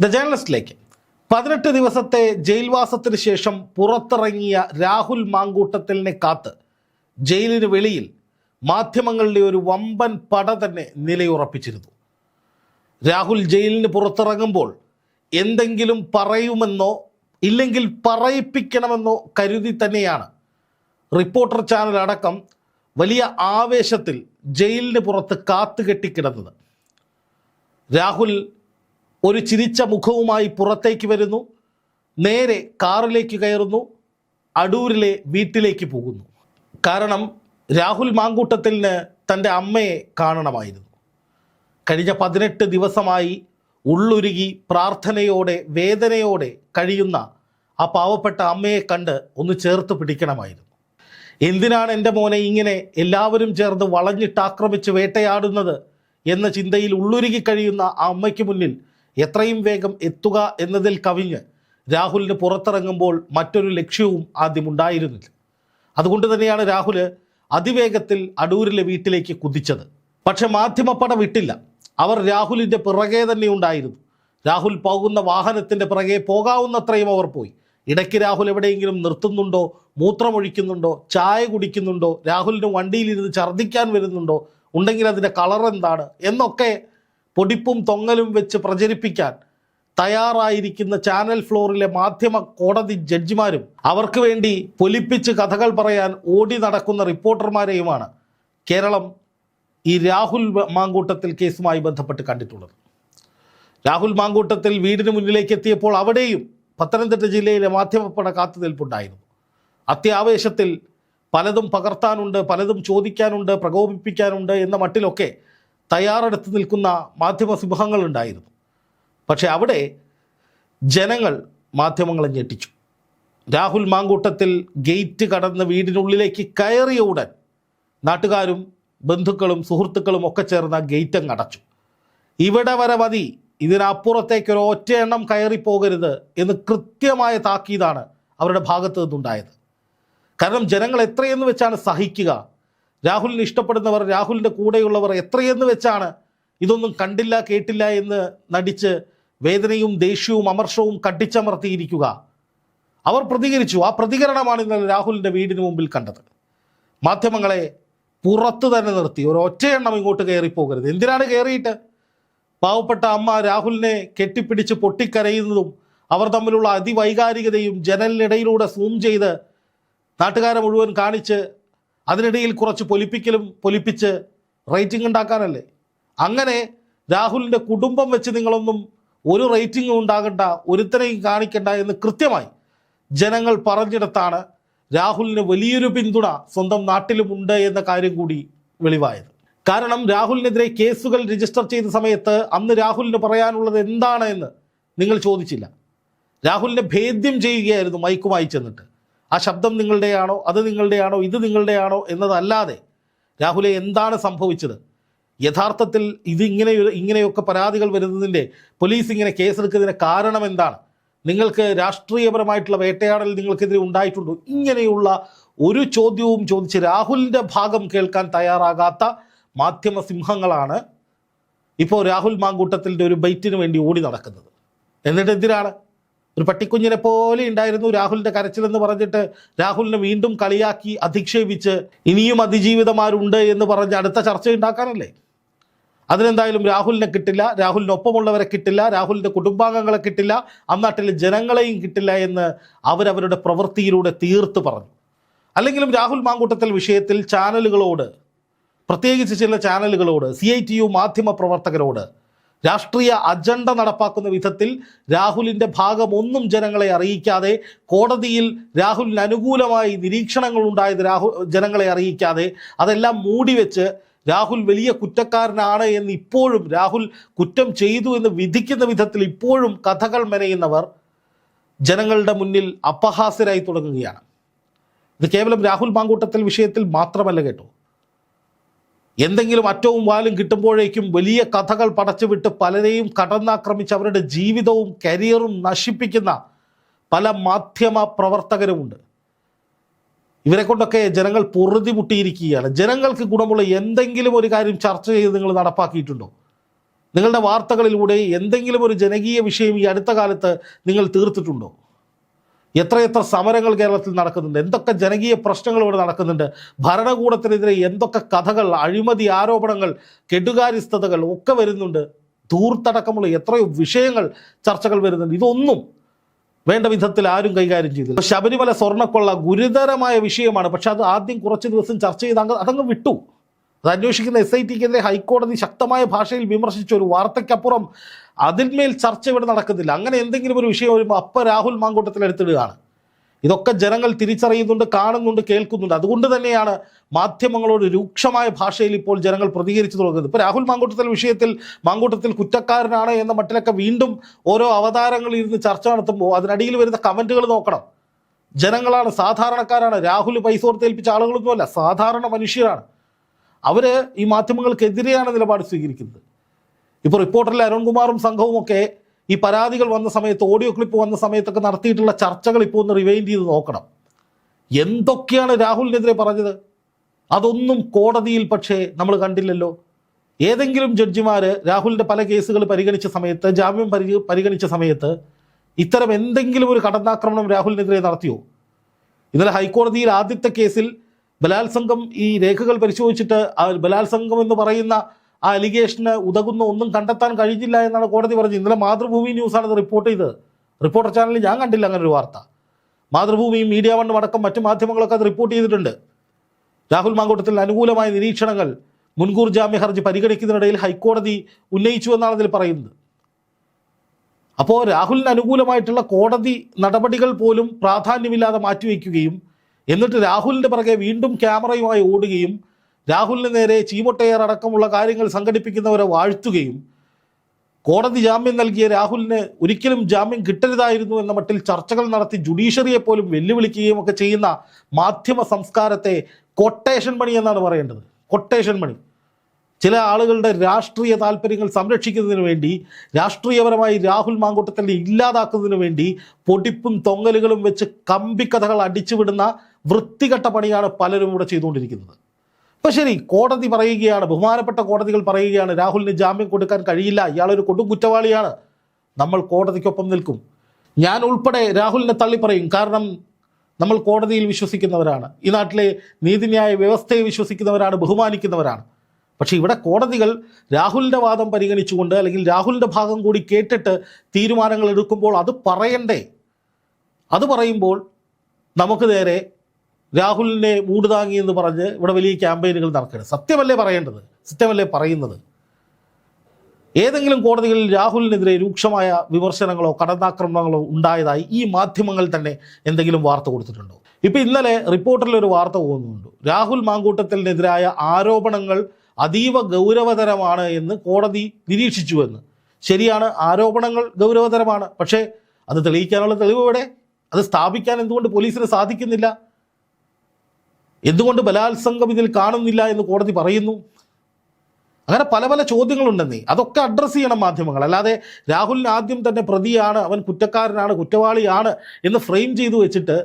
The ജേർണലിസ്റ്റിലേക്ക് 18 ദിവസത്തെ ജയിൽവാസത്തിന് ശേഷം പുറത്തിറങ്ങിയ രാഹുൽ മാങ്കൂട്ടത്തിലിനെ കാത്ത് ജയിലിന് വെളിയിൽ മാധ്യമങ്ങളുടെ ഒരു വമ്പൻ പട തന്നെ നിലയുറപ്പിച്ചിരുന്നു. രാഹുൽ ജയിലിന് പുറത്തിറങ്ങുമ്പോൾ എന്തെങ്കിലും പറയുമെന്നോ ഇല്ലെങ്കിൽ പറയിപ്പിക്കണമെന്നോ കരുതി തന്നെയാണ് റിപ്പോർട്ടർ ചാനൽ അടക്കം വലിയ ആവേശത്തിൽ ജയിലിന് പുറത്ത് കാത്തുകെട്ടിക്കിടന്നത്. രാഹുൽ ഒരു ചിരിച്ച മുഖവുമായി പുറത്തേക്ക് വരുന്നു, നേരെ കാറിലേക്ക് കയറുന്നു, അടൂരിലെ വീട്ടിലേക്ക് പോകുന്നു. കാരണം രാഹുൽ മാങ്കൂട്ടത്തിലിന് തൻ്റെ അമ്മയെ കാണണമായിരുന്നു. കഴിഞ്ഞ 18 ദിവസമായി ഉള്ളുരുകി പ്രാർത്ഥനയോടെ വേദനയോടെ കഴിയുന്ന ആ പാവപ്പെട്ട അമ്മയെ കണ്ട് ഒന്ന് ചേർത്ത് പിടിക്കണമായിരുന്നു. എന്തിനാണ് എൻ്റെ മോനെ ഇങ്ങനെ എല്ലാവരും ചേർന്ന് വളഞ്ഞിട്ടാക്രമിച്ച് വേട്ടയാടുന്നത് എന്ന ചിന്തയിൽ ഉള്ളുരുകി കഴിയുന്ന ആ അമ്മയ്ക്ക് മുന്നിൽ എത്രയും വേഗം എത്തുക എന്നതിൽ കവിഞ്ഞ് രാഹുലിന് പുറത്തിറങ്ങുമ്പോൾ മറ്റൊരു ലക്ഷ്യവും ആദ്യം ഉണ്ടായിരുന്നില്ല. അതുകൊണ്ട് തന്നെയാണ് രാഹുൽ അതിവേഗത്തിൽ അടൂരിലെ വീട്ടിലേക്ക് കുതിച്ചത്. പക്ഷെ മാധ്യമപ്പട വിട്ടില്ല. അവർ രാഹുലിൻ്റെ പിറകെ തന്നെ ഉണ്ടായിരുന്നു. രാഹുൽ പോകുന്ന വാഹനത്തിൻ്റെ പിറകെ പോകാവുന്നത്രയും അവർ പോയി. ഇടയ്ക്ക് രാഹുൽ എവിടെയെങ്കിലും നിർത്തുന്നുണ്ടോ, മൂത്രമൊഴിക്കുന്നുണ്ടോ, ചായ കുടിക്കുന്നുണ്ടോ, രാഹുലിന് വണ്ടിയിലിരുന്ന് ഛർദ്ദിക്കാൻ വരുന്നുണ്ടോ, ഉണ്ടെങ്കിൽ അതിൻ്റെ കളർ എന്താണ് എന്നൊക്കെ പൊടിപ്പും തൊങ്ങലും വെച്ച് പ്രചരിപ്പിക്കാൻ തയ്യാറായിരിക്കുന്ന ചാനൽ ഫ്ലോറിലെ മാധ്യമ കോടതി ജഡ്ജിമാരും അവർക്ക് വേണ്ടി പൊലിപ്പിച്ച് കഥകൾ പറയാൻ ഓടി നടക്കുന്ന റിപ്പോർട്ടർമാരെയുമാണ് കേരളം ഈ രാഹുൽ മാങ്കൂട്ടത്തിൽ കേസുമായി ബന്ധപ്പെട്ട് കണ്ടിട്ടുള്ളത്. രാഹുൽ മാങ്കൂട്ടത്തിൽ വീടിന് മുന്നിലേക്ക് എത്തിയപ്പോൾ അവിടെയും പത്തനംതിട്ട ജില്ലയിലെ മാധ്യമപ്പട കാത്തുനിൽപ്പുണ്ടായിരുന്നു. അത്യാവേശത്തിൽ പലതും പകർത്താനുണ്ട്, പലതും ചോദിക്കാനുണ്ട്, പ്രകോപിപ്പിക്കാനുണ്ട് എന്ന മട്ടിലൊക്കെ തയ്യാറെടുത്ത് നിൽക്കുന്ന മാധ്യമ സിംഹങ്ങളുണ്ടായിരുന്നു. പക്ഷെ അവിടെ ജനങ്ങൾ മാധ്യമങ്ങളെ ഞെട്ടിച്ചു. രാഹുൽ മാങ്കൂട്ടത്തിൽ ഗേറ്റ് കടന്ന് വീടിനുള്ളിലേക്ക് കയറിയ ഉടൻ നാട്ടുകാരും ബന്ധുക്കളും സുഹൃത്തുക്കളും ഒക്കെ ചേർന്ന് ആ ഗേറ്റ് അങ്ങ് അടച്ചു. ഇവിടെ വരെ മതി, ഇതിനപ്പുറത്തേക്ക് ഒരു ഒറ്റ എണ്ണം കയറിപ്പോകരുത് എന്ന് കൃത്യമായ താക്കീതാണ് അവരുടെ ഭാഗത്തു നിന്നുണ്ടായത്. കാരണം ജനങ്ങൾ എത്രയെന്ന് വെച്ചാണ് സഹിക്കുക? രാഹുലിന് ഇഷ്ടപ്പെടുന്നവർ, രാഹുലിൻ്റെ കൂടെയുള്ളവർ എത്രയെന്ന് വെച്ചാണ് ഇതൊന്നും കണ്ടില്ല കേട്ടില്ല എന്ന് നടിച്ച് വേദനയും ദേഷ്യവും അമർഷവും കടിച്ചമർത്തിയിരിക്കുക? അവർ പ്രതികരിച്ചു. ആ പ്രതികരണമാണ് ഇന്നലെ രാഹുലിൻ്റെ വീടിന് മുമ്പിൽ കണ്ടത്. മാധ്യമങ്ങളെ പുറത്തു തന്നെ നിർത്തി, ഒരു ഒറ്റയെണ്ണം ഇങ്ങോട്ട് കയറിപ്പോകരുത്. എന്തിനാണ് കയറിയിട്ട്? പാവപ്പെട്ട അമ്മ രാഹുലിനെ കെട്ടിപ്പിടിച്ച് പൊട്ടിക്കരയുന്നതും അവർ തമ്മിലുള്ള അതിവൈകാരികതയും ജനലിനിടയിലൂടെ സൂം ചെയ്ത് നാട്ടുകാരെ മുഴുവൻ കാണിച്ച് അതിനിടയിൽ കുറച്ച് പൊലിപ്പിച്ച് റേറ്റിംഗ് ഉണ്ടാക്കാനല്ലേ? അങ്ങനെ രാഹുലിൻ്റെ കുടുംബം വെച്ച് നിങ്ങളൊന്നും ഒരു റേറ്റിംഗും ഉണ്ടാകണ്ട, ഒരുത്തനെയും കാണിക്കണ്ട എന്ന് കൃത്യമായി ജനങ്ങൾ പറഞ്ഞിടത്താണ് രാഹുലിന് വലിയൊരു പിന്തുണ സ്വന്തം നാട്ടിലുമുണ്ട് എന്ന കാര്യം കൂടി വെളിവായത്. കാരണം രാഹുലിനെതിരെ കേസുകൾ രജിസ്റ്റർ ചെയ്ത സമയത്ത് അന്ന് രാഹുലിന് പറയാനുള്ളത് എന്താണ് എന്ന് നിങ്ങൾ ചോദിച്ചില്ല. രാഹുലിനെ ഭേദ്യം ചെയ്യുകയായിരുന്നു മൈക്കുമായി ചെന്നിട്ട്. ആ ശബ്ദം നിങ്ങളുടെയാണോ, അത് നിങ്ങളുടെയാണോ, ഇത് നിങ്ങളുടെയാണോ എന്നതല്ലാതെ രാഹുലെ എന്താണ് സംഭവിച്ചത്? യഥാർത്ഥത്തിൽ ഇങ്ങനെയൊക്കെ പരാതികൾ വരുന്നതിൻ്റെ, പോലീസ് ഇങ്ങനെ കേസെടുക്കുന്നതിൻ്റെ കാരണം എന്താണ്? നിങ്ങൾക്ക് രാഷ്ട്രീയപരമായിട്ടുള്ള വേട്ടയാടൽ നിങ്ങൾക്കെതിരെ ഉണ്ടായിട്ടുണ്ടോ? ഇങ്ങനെയുള്ള ഒരു ചോദ്യവും ചോദിച്ച് രാഹുലിൻ്റെ ഭാഗം കേൾക്കാൻ തയ്യാറാകാത്ത മാധ്യമ സിംഹങ്ങളാണ് ഇപ്പോൾ രാഹുൽ മാങ്കൂട്ടത്തിൻ്റെ ഒരു ബൈറ്റിന് വേണ്ടി ഓടി നടക്കുന്നത്. എന്നിട്ട് എന്തിനാണ്? ഒരു പട്ടിക്കുഞ്ഞിനെ പോലെ ഉണ്ടായിരുന്നു രാഹുലിൻ്റെ കരച്ചിലെന്ന് പറഞ്ഞിട്ട് രാഹുലിനെ വീണ്ടും കളിയാക്കി അധിക്ഷേപിച്ച് ഇനിയും അതിജീവിതമാരുണ്ട് എന്ന് പറഞ്ഞ് അടുത്ത ചർച്ച ഉണ്ടാക്കാനല്ലേ? അതിനെന്തായാലും രാഹുലിനെ കിട്ടില്ല, രാഹുലിനൊപ്പമുള്ളവരെ കിട്ടില്ല, രാഹുലിൻ്റെ കുടുംബാംഗങ്ങളെ കിട്ടില്ല, അന്നാട്ടിലെ ജനങ്ങളെയും കിട്ടില്ല എന്ന് അവരവരുടെ പ്രവൃത്തിയിലൂടെ തീർത്ത് പറഞ്ഞു. അല്ലെങ്കിലും രാഹുൽ മാങ്കൂട്ടത്തിൽ വിഷയത്തിൽ ചാനലുകളോട്, പ്രത്യേകിച്ച് ചില ചാനലുകളോട്, CITU മാധ്യമ പ്രവർത്തകരോട് രാഷ്ട്രീയ അജണ്ട നടപ്പാക്കുന്ന വിധത്തിൽ രാഹുലിൻ്റെ ഭാഗമൊന്നും ജനങ്ങളെ അറിയിക്കാതെ, കോടതിയിൽ രാഹുലിന് അനുകൂലമായി നിരീക്ഷണങ്ങൾ ഉണ്ടായത് ജനങ്ങളെ അറിയിക്കാതെ, അതെല്ലാം മൂടിവെച്ച് രാഹുൽ വലിയ കുറ്റക്കാരനാണ് എന്ന് ഇപ്പോഴും, രാഹുൽ കുറ്റം ചെയ്തു എന്ന് വിധിക്കുന്ന വിധത്തിൽ ഇപ്പോഴും കഥകൾ മെനയുന്നവർ ജനങ്ങളുടെ മുന്നിൽ അപഹാസ്യരായി തുടങ്ങുകയാണ്. ഇത് കേവലം രാഹുൽ മാങ്കൂട്ടത്തിൽ വിഷയത്തിൽ മാത്രമല്ല കേട്ടോ. എന്തെങ്കിലും അറ്റവും വാലും കിട്ടുമ്പോഴേക്കും വലിയ കഥകൾ പടച്ചുവിട്ട് പലരെയും കടന്നാക്രമിച്ച് അവരുടെ ജീവിതവും കരിയറും നശിപ്പിക്കുന്ന പല മാധ്യമ പ്രവർത്തകരുമുണ്ട്. ഇവരെ കൊണ്ടൊക്കെ ജനങ്ങൾ പൊറുതിമുട്ടിയിരിക്കുകയാണ്. ജനങ്ങൾക്ക് ഗുണമുള്ള എന്തെങ്കിലും ഒരു കാര്യം ചർച്ച ചെയ്ത് നിങ്ങൾ നടപ്പാക്കിയിട്ടുണ്ടോ? നിങ്ങളുടെ വാർത്തകളിലൂടെ എന്തെങ്കിലും ഒരു ജനകീയ വിഷയം ഈ അടുത്ത കാലത്ത് നിങ്ങൾ തീർത്തിട്ടുണ്ടോ? എത്രയെത്ര സമരങ്ങൾ കേരളത്തിൽ നടക്കുന്നുണ്ട്, എന്തൊക്കെ ജനകീയ പ്രശ്നങ്ങൾ ഇവിടെ നടക്കുന്നുണ്ട്, ഭരണകൂടത്തിനെതിരെ എന്തൊക്കെ കഥകൾ, അഴിമതി ആരോപണങ്ങൾ, കെടുകാര്യസ്ഥതകൾ ഒക്കെ വരുന്നുണ്ട്, ധൂർത്തടക്കമുള്ള എത്രയോ വിഷയങ്ങൾ, ചർച്ചകൾ വരുന്നുണ്ട്. ഇതൊന്നും വേണ്ട വിധത്തിൽ ആരും കൈകാര്യം ചെയ്തില്ല. ശബരിമല സ്വർണ്ണക്കൊള്ള ഗുരുതരമായ വിഷയമാണ്. പക്ഷെ അത് ആദ്യം കുറച്ച് ദിവസം ചർച്ച ചെയ്ത് അതങ്ങ് വിട്ടു. അത് അന്വേഷിക്കുന്ന SITക്കെതിരെ ഹൈക്കോടതി ശക്തമായ ഭാഷയിൽ വിമർശിച്ച ഒരു വാർത്തയ്ക്കപ്പുറം അതിന്മേൽ ചർച്ച ഇവിടെ നടക്കുന്നില്ല. അങ്ങനെ എന്തെങ്കിലും ഒരു വിഷയം വരുമ്പോൾ അപ്പം രാഹുൽ മാങ്കൂട്ടത്തിൽ എടുത്തിടുകയാണ്. ഇതൊക്കെ ജനങ്ങൾ തിരിച്ചറിയുന്നുണ്ട്, കാണുന്നുണ്ട്, കേൾക്കുന്നുണ്ട്. അതുകൊണ്ട് തന്നെയാണ് മാധ്യമങ്ങളോട് രൂക്ഷമായ ഭാഷയിൽ ഇപ്പോൾ ജനങ്ങൾ പ്രതികരിച്ചു തുടങ്ങുന്നത്. ഇപ്പോൾ രാഹുൽ മാങ്കൂട്ടത്തിൽ കുറ്റക്കാരനാണ് എന്ന മട്ടിലൊക്കെ വീണ്ടും ഓരോ അവതാരങ്ങളിൽ ഇരുന്ന് ചർച്ച നടത്തുമ്പോൾ അതിനടിയിൽ വരുന്ന കമൻറ്റുകൾ നോക്കണം. ജനങ്ങളാണ്, സാധാരണക്കാരാണ്, രാഹുൽ പൈസ കൊടുത്തേൽപ്പിച്ച ആളുകളൊന്നുമല്ല, സാധാരണ മനുഷ്യരാണ്. അവർ ഈ മാധ്യമങ്ങൾക്കെതിരെയാണ് നിലപാട് സ്വീകരിക്കുന്നത്. ഇപ്പോൾ റിപ്പോർട്ടറിൽ അരുൺകുമാറും സംഘവും ഒക്കെ ഈ പരാതികൾ വന്ന സമയത്ത്, ഓഡിയോ ക്ലിപ്പ് വന്ന സമയത്തൊക്കെ നടത്തിയിട്ടുള്ള ചർച്ചകൾ ഇപ്പോൾ ഒന്ന് റിവൈൻഡ് ചെയ്ത് നോക്കണം. എന്തൊക്കെയാണ് രാഹുലിനെതിരെ പറഞ്ഞത്? അതൊന്നും കോടതിയിൽ പക്ഷേ നമ്മൾ കണ്ടില്ലല്ലോ. ഏതെങ്കിലും ജഡ്ജിമാർ രാഹുലിൻ്റെ പല കേസുകൾ പരിഗണിച്ച സമയത്ത്, ജാമ്യം പരിഗണിച്ച സമയത്ത് ഇത്തരം എന്തെങ്കിലും ഒരു കടന്നാക്രമണം രാഹുലിനെതിരെ നടത്തിയോ? ഇന്നലെ ഹൈക്കോടതിയിൽ ആദ്യത്തെ കേസിൽ ബലാത്സംഗം, ഈ രേഖകൾ പരിശോധിച്ചിട്ട് ബലാത്സംഗം എന്ന് പറയുന്ന ആ അലിഗേഷന് ഉതകുന്ന ഒന്നും കണ്ടെത്താൻ കഴിഞ്ഞില്ല എന്നാണ് കോടതി പറഞ്ഞത്. ഇന്നലെ മാതൃഭൂമി ന്യൂസാണ് അത് റിപ്പോർട്ട് ചെയ്തത്. റിപ്പോർട്ടർ ചാനലിൽ ഞാൻ കണ്ടില്ല അങ്ങനെ ഒരു വാർത്ത. മാതൃഭൂമിയും മീഡിയ വണ്ണും അടക്കം മറ്റു മാധ്യമങ്ങളൊക്കെ അത് റിപ്പോർട്ട് ചെയ്തിട്ടുണ്ട്. രാഹുൽ മാങ്കൂട്ടത്തിൽ അനുകൂലമായ നിരീക്ഷണങ്ങൾ മുൻകൂർ ജാമ്യ ഹർജി പരിഗണിക്കുന്നതിനിടയിൽ ഹൈക്കോടതി ഉന്നയിച്ചു എന്നാണ് അതിൽ പറയുന്നത്. അപ്പോൾ രാഹുലിന് അനുകൂലമായിട്ടുള്ള കോടതി നടപടികൾ പോലും പ്രാധാന്യമില്ലാതെ മാറ്റിവെക്കുകയും എന്നിട്ട് രാഹുലിൻ്റെ പിറകെ വീണ്ടും ക്യാമറയുമായി ഓടുകയും രാഹുലിന് നേരെ ചീമൊട്ടയർ അടക്കമുള്ള കാര്യങ്ങൾ സംഘടിപ്പിക്കുന്നവരെ വാഴ്ത്തുകയും കോടതി ജാമ്യം നൽകിയ രാഹുലിന് ഒരിക്കലും ജാമ്യം കിട്ടരുതായിരുന്നു എന്ന മട്ടിൽ ചർച്ചകൾ നടത്തി ജുഡീഷ്യറിയെ പോലും വെല്ലുവിളിക്കുകയും ഒക്കെ ചെയ്യുന്ന മാധ്യമ സംസ്കാരത്തെ കൊട്ടേഷൻ മണി എന്നാണ് പറയേണ്ടത്. കൊട്ടേഷൻ മണി. ചില ആളുകളുടെ രാഷ്ട്രീയ താല്പര്യങ്ങൾ സംരക്ഷിക്കുന്നതിന് വേണ്ടി, രാഷ്ട്രീയപരമായി രാഹുൽ മാങ്കൂട്ടത്തിനെ ഇല്ലാതാക്കുന്നതിന് വേണ്ടി പൊടിപ്പും തൊങ്ങലുകളും വെച്ച് കമ്പിക്കഥകൾ അടിച്ചുവിടുന്ന വൃത്തികെട്ട പണിയാണ് പലരും ഇവിടെ ചെയ്തുകൊണ്ടിരിക്കുന്നത്. അപ്പോൾ ശരി, കോടതി പറയുകയാണ്, ബഹുമാനപ്പെട്ട കോടതികൾ പറയുകയാണ് രാഹുലിന് ജാമ്യം കൊടുക്കാൻ കഴിയില്ല, ഇയാളൊരു കൊടും കുറ്റവാളിയാണ്, നമ്മൾ കോടതിക്കൊപ്പം നിൽക്കും. ഞാൻ ഉൾപ്പെടെ രാഹുലിനെ തള്ളിപ്പറയും. കാരണം നമ്മൾ കോടതിയിൽ വിശ്വസിക്കുന്നവരാണ്, ഈ നാട്ടിലെ നീതിന്യായ വ്യവസ്ഥയെ വിശ്വസിക്കുന്നവരാണ്, ബഹുമാനിക്കുന്നവരാണ്. പക്ഷേ ഇവിടെ കോടതികൾ രാഹുലിൻ്റെ വാദം പരിഗണിച്ചുകൊണ്ട് അല്ലെങ്കിൽ രാഹുലിൻ്റെ ഭാഗം കൂടി കേട്ടിട്ട് തീരുമാനങ്ങൾ എടുക്കുമ്പോൾ അത് പറയണ്ടേ? അത് പറയുമ്പോൾ നമുക്ക് നേരെ രാഹുലിനെ മൂടുതാങ്ങി എന്ന് പറഞ്ഞ് ഇവിടെ വലിയ ക്യാമ്പയിനുകൾ നടക്കുകയാണ്. സത്യമല്ലേ പറയേണ്ടത്? സത്യമല്ലേ പറയുന്നത്? ഏതെങ്കിലും കോടതികളിൽ രാഹുലിനെതിരെ രൂക്ഷമായ വിമർശനങ്ങളോ കടന്നാക്രമണങ്ങളോ ഉണ്ടായതായി ഈ മാധ്യമങ്ങൾ തന്നെ എന്തെങ്കിലും വാർത്ത കൊടുത്തിട്ടുണ്ടോ? ഇപ്പം ഇന്നലെ റിപ്പോർട്ടറിലൊരു വാർത്ത പോകുന്നുണ്ട്, രാഹുൽ മാങ്കൂട്ടത്തിനെതിരായ ആരോപണങ്ങൾ അതീവ ഗൗരവതരമാണ് എന്ന് കോടതി നിരീക്ഷിച്ചുവെന്ന്. ശരിയാണ്, ആരോപണങ്ങൾ ഗൗരവതരമാണ്. പക്ഷേ അത് തെളിയിക്കാനുള്ള തെളിവ് എവിടെ? അത് സ്ഥാപിക്കാൻ എന്തുകൊണ്ട് പോലീസിന് സാധിക്കുന്നില്ല? എന്തുകൊണ്ട് ബലാത്സംഗം ഇതിൽ കാണുന്നില്ല എന്ന് കോടതി പറയുന്നു? അങ്ങനെ പല പല ചോദ്യങ്ങളുണ്ടെന്നേ. അതൊക്കെ അഡ്രസ്സ് ചെയ്യണം മാധ്യമങ്ങൾ. അല്ലാതെ രാഹുലിന് ആദ്യം തന്നെ പ്രതിയാണ്, അവൻ കുറ്റക്കാരനാണ്, കുറ്റവാളിയാണ് എന്ന് ഫ്രെയിം ചെയ്തു വെച്ചിട്ട്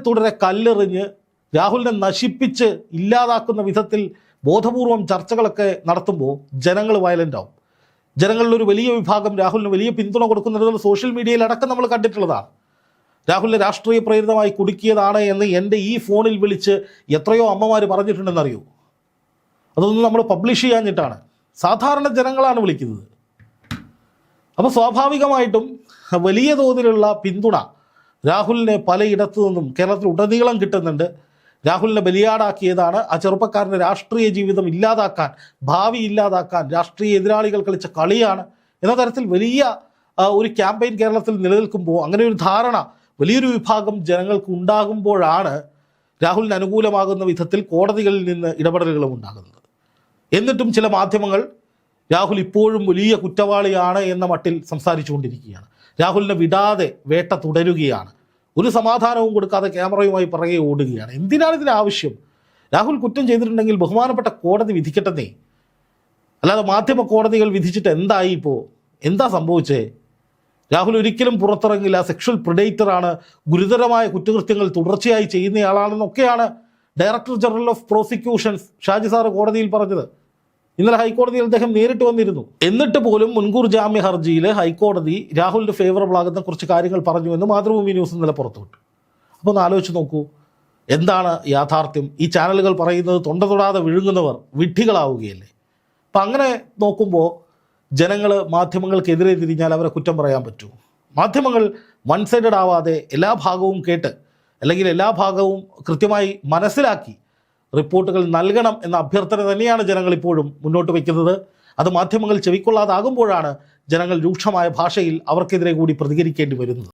തുടരെ കല്ലെറിഞ്ഞ് രാഹുലിനെ നശിപ്പിച്ച് ഇല്ലാതാക്കുന്ന വിധത്തിൽ ബോധപൂർവം ചർച്ചകളൊക്കെ നടത്തുമ്പോൾ ജനങ്ങൾ വയലൻ്റ് ആവും. ജനങ്ങളിലൊരു വലിയ വിഭാഗം രാഹുലിന് വലിയ പിന്തുണ കൊടുക്കുന്നത് സോഷ്യൽ മീഡിയയിൽ അടക്കം നമ്മൾ കണ്ടിട്ടുള്ളതാണ്. രാഹുലിനെ രാഷ്ട്രീയ പ്രേരിതമായി കുടുക്കിയതാണ് എന്ന് എൻ്റെ ഈ ഫോണിൽ വിളിച്ച് എത്രയോ അമ്മമാർ പറഞ്ഞിട്ടുണ്ടെന്നറിയൂ. അതൊന്നും നമ്മൾ പബ്ലിഷ് ചെയ്യാഞ്ഞിട്ടാണ്, സാധാരണ ജനങ്ങളാണ് വിളിക്കുന്നത്. അപ്പോൾ സ്വാഭാവികമായിട്ടും വലിയ തോതിലുള്ള പിന്തുണ രാഹുലിനെ പലയിടത്തു നിന്നും കേരളത്തിൽ ഉടനീളം കിട്ടുന്നുണ്ട്. രാഹുലിനെ ബലിയാടാക്കിയതാണ് ആ ചെറുപ്പക്കാരൻ്റെ രാഷ്ട്രീയ ജീവിതം ഇല്ലാതാക്കാൻ, ഭാവി ഇല്ലാതാക്കാൻ രാഷ്ട്രീയ എതിരാളികൾ കളിച്ച കളിയാണ് എന്ന തരത്തിൽ വലിയ ഒരു ക്യാമ്പയിൻ കേരളത്തിൽ നിലനിൽക്കുമ്പോൾ, അങ്ങനെ ഒരു ധാരണ വലിയൊരു വിഭാഗം ജനങ്ങൾക്ക് ഉണ്ടാകുമ്പോഴാണ് രാഹുലിന് അനുകൂലമാകുന്ന വിധത്തിൽ കോടതികളിൽ നിന്ന് ഇടപെടലുകളും ഉണ്ടാകുന്നത്. എന്നിട്ടും ചില മാധ്യമങ്ങൾ രാഹുൽ ഇപ്പോഴും വലിയ കുറ്റവാളിയാണ് എന്ന മട്ടിൽ സംസാരിച്ചുകൊണ്ടിരിക്കുകയാണ്. രാഹുലിനെ വിടാതെ വേട്ട തുടരുകയാണ്. ഒരു സമാധാനവും കൊടുക്കാതെ ക്യാമറയുമായി പിറകെ ഓടുകയാണ്. എന്തിനാണ് ഇതിന് ആവശ്യം? രാഹുൽ കുറ്റം ചെയ്തിട്ടുണ്ടെങ്കിൽ ബഹുമാനപ്പെട്ട കോടതി വിധിക്കട്ടെന്നേ. അല്ലാതെ മാധ്യമ കോടതികൾ വിധിച്ചിട്ട് എന്തായി? ഇപ്പോൾ എന്താ സംഭവിച്ചേ? രാഹുൽ ഒരിക്കലും പുറത്തിറങ്ങില്ല, സെക്ഷൽ പ്രിഡേറ്ററാണ്, ഗുരുതരമായ കുറ്റകൃത്യങ്ങൾ തുടർച്ചയായി ചെയ്യുന്നയാളാണെന്നൊക്കെയാണ് director general of prosecutions Shaji sir കോടതിയിൽ പറഞ്ഞത്. ഇന്നലെ ഹൈക്കോടതിയിൽ അദ്ദേഹം നേരിട്ട് വന്നിരുന്നു. എന്നിട്ട് പോലും മുൻകൂർ ജാമ്യ ഹർജിയിൽ ഹൈക്കോടതി രാഹുലിന് ഫേവറബിൾ ആകുന്ന കുറച്ച് കാര്യങ്ങൾ പറഞ്ഞു എന്ന് മാതൃഭൂമി ന്യൂസ് ഇന്നലെ പുറത്തുവിട്ടു. അപ്പോൾ ഒന്ന് ആലോചിച്ച് നോക്കൂ, എന്താണ് യാഥാർത്ഥ്യം? ഈ ചാനലുകൾ പറയുന്നത് തൊണ്ട തൊടാതെ വിഴുങ്ങുന്നവർ വിഡ്ഢികളാവുകയല്ലേ? അപ്പം അങ്ങനെ നോക്കുമ്പോൾ ജനങ്ങൾ മാധ്യമങ്ങൾക്കെതിരെ തിരിഞ്ഞാൽ അവരെ കുറ്റം പറയാൻ പറ്റൂ? മാധ്യമങ്ങൾ വൺ സൈഡഡ് ആവാതെ എല്ലാ ഭാഗവും കേട്ട് അല്ലെങ്കിൽ എല്ലാ ഭാഗവും കൃത്യമായി മനസ്സിലാക്കി റിപ്പോർട്ടുകൾ നൽകണം എന്ന അഭ്യർത്ഥന തന്നെയാണ് ജനങ്ങൾ ഇപ്പോഴും മുന്നോട്ട് വയ്ക്കുന്നത്. അത് മാധ്യമങ്ങൾ ചെവിക്കൊള്ളാതാകുമ്പോഴാണ് ജനങ്ങൾ രൂക്ഷമായ ഭാഷയിൽ അവർക്കെതിരെ കൂടി പ്രതികരിക്കേണ്ടി വരുന്നത്.